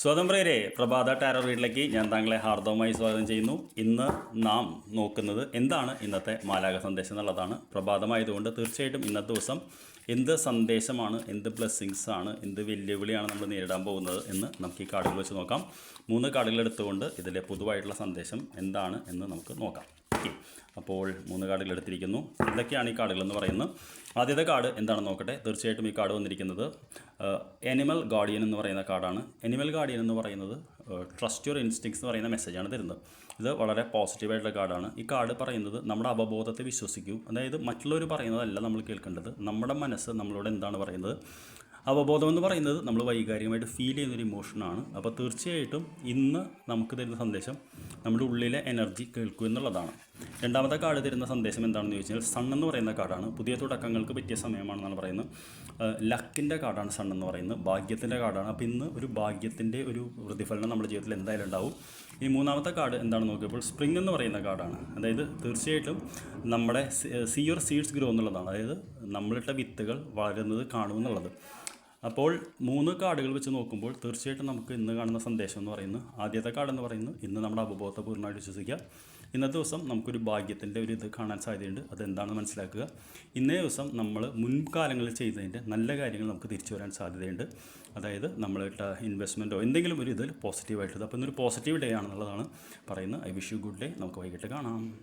സ്വതന്ത്രരെ പ്രഭാത ടാരോ വീട്ടിലേക്ക് ഞാൻ താങ്കളെ ഹാർദവമായി സ്വാഗതം ചെയ്യുന്നു. ഇന്ന് നാം നോക്കുന്നത് എന്താണ് ഇന്നത്തെ മാലാഖ സന്ദേശം എന്നുള്ളതാണ്. പ്രഭാതമായതുകൊണ്ട് തീർച്ചയായിട്ടും ഇന്നത്തെ ദിവസം എന്ത് സന്ദേശമാണ്, എന്ത് ബ്ലെസ്സിങ്സ് ആണ്, എന്ത് വെല്ലുവിളിയാണ് നമ്മൾ നേരിടാൻ പോകുന്നത് എന്ന് നമുക്ക് ഈ കാർഡുകൾ വെച്ച് നോക്കാം. 3 കാർഡുകൾ എടുത്തുകൊണ്ട് ഇതിലെ പൊതുവായിട്ടുള്ള സന്ദേശം എന്താണ് എന്ന് നമുക്ക് നോക്കാം. അപ്പോൾ 3 കാർഡുകൾ എടുത്തിരിക്കുന്നു. എന്തൊക്കെയാണ് ഈ കാർഡുകൾ എന്ന് പറയുന്നത്? ആദ്യത്തെ കാർഡ് എന്താണെന്ന് നോക്കട്ടെ. തീർച്ചയായിട്ടും ഈ കാർഡ് വന്നിരിക്കുന്നത് അനിമൽ ഗാർഡിയൻ എന്ന് പറയുന്ന കാർഡാണ്. അനിമൽ ഗാർഡിയൻ എന്ന് പറയുന്നത് ട്രസ്റ്റ് യുവർ ഇൻസ്റ്റിങ്സ് എന്ന് പറയുന്ന മെസ്സേജാണ് തരുന്നത്. ഇത് വളരെ പോസിറ്റീവായിട്ടുള്ള കാർഡാണ്. ഈ കാർഡ് പറയുന്നത് നമ്മുടെ അവബോധത്തെ വിശ്വസിക്കൂ. അതായത് മറ്റുള്ളവർ പറയുന്നതല്ല നമ്മൾ കേൾക്കേണ്ടത്, നമ്മുടെ മനസ്സ് നമ്മളോട് എന്താണ് പറയുന്നത്. അവബോധം എന്ന് പറയുന്നത് നമ്മൾ വൈകാരികമായിട്ട് ഫീൽ ചെയ്യുന്നൊരു ഇമോഷനാണ്. അപ്പോൾ തീർച്ചയായിട്ടും ഇന്ന് നമുക്ക് തരുന്ന സന്ദേശം നമ്മുടെ ഉള്ളിലെ എനർജി കേൾക്കൂ എന്നുള്ളതാണ്. രണ്ടാമത്തെ കാർഡ് തരുന്ന സന്ദേശം എന്താണെന്ന് ചോദിച്ചാൽ സൺ എന്ന് പറയുന്ന കാർഡാണ്. പുതിയ തുടക്കങ്ങൾക്ക് പറ്റിയ സമയമാണെന്നാണ് പറയുന്നത്. ലക്കിൻ്റെ കാർഡാണ് സൺ എന്ന് പറയുന്നത്, ഭാഗ്യത്തിൻ്റെ കാർഡാണ്. അപ്പോൾ ഇന്ന് ഒരു ഭാഗ്യത്തിൻ്റെ ഒരു പ്രതിഫലനം നമ്മുടെ ജീവിതത്തിൽ എന്തായാലും ഉണ്ടാവും. ഈ 3ാമത്തെ കാർഡ് എന്താണെന്ന് നോക്കിയപ്പോൾ സ്പ്രിംഗ് എന്ന് പറയുന്ന കാർഡാണ്. അതായത് തീർച്ചയായിട്ടും നമ്മുടെ സീ യുവർ സീഡ്സ് ഗ്രോ എന്നുള്ളതാണ്. അതായത് നമ്മളിട്ട വിത്തുകൾ വളരുന്നത് കാണുമെന്നുള്ളത്. അപ്പോൾ 3 കാർഡുകൾ വെച്ച് നോക്കുമ്പോൾ തീർച്ചയായിട്ടും നമുക്ക് ഇന്ന് കാണുന്ന സന്ദേശം എന്ന് പറയുന്നത്, ആദ്യത്തെ കാർഡ് എന്ന് പറയുന്നത് ഇന്ന് നമ്മുടെ അവബോധത്തെ പൂർണ്ണമായിട്ട് വിശ്വസിക്കുക. ഇന്നത്തെ ദിവസം നമുക്കൊരു ഭാഗ്യത്തിൻ്റെ ഒരു ഇത് കാണാൻ സാധ്യതയുണ്ട്. അതെന്താണെന്ന് മനസ്സിലാക്കുക. ഇന്നേ ദിവസം നമ്മൾ മുൻകാലങ്ങളിൽ ചെയ്തതിൻ്റെ നല്ല കാര്യങ്ങൾ നമുക്ക് തിരിച്ചു വരാൻ സാധ്യതയുണ്ട്. അതായത് നമ്മളിട്ട ഇൻവെസ്റ്റ്മെൻറ്റോ എന്തെങ്കിലും ഒരു ഇതിൽ പോസിറ്റീവായിട്ടുള്ളത്. അപ്പോൾ ഇന്നൊരു പോസിറ്റീവ് ഡേ ആണെന്നുള്ളതാണ് പറയുന്നത്. I wish you good day. നമുക്ക് വൈകിട്ട് കാണാം.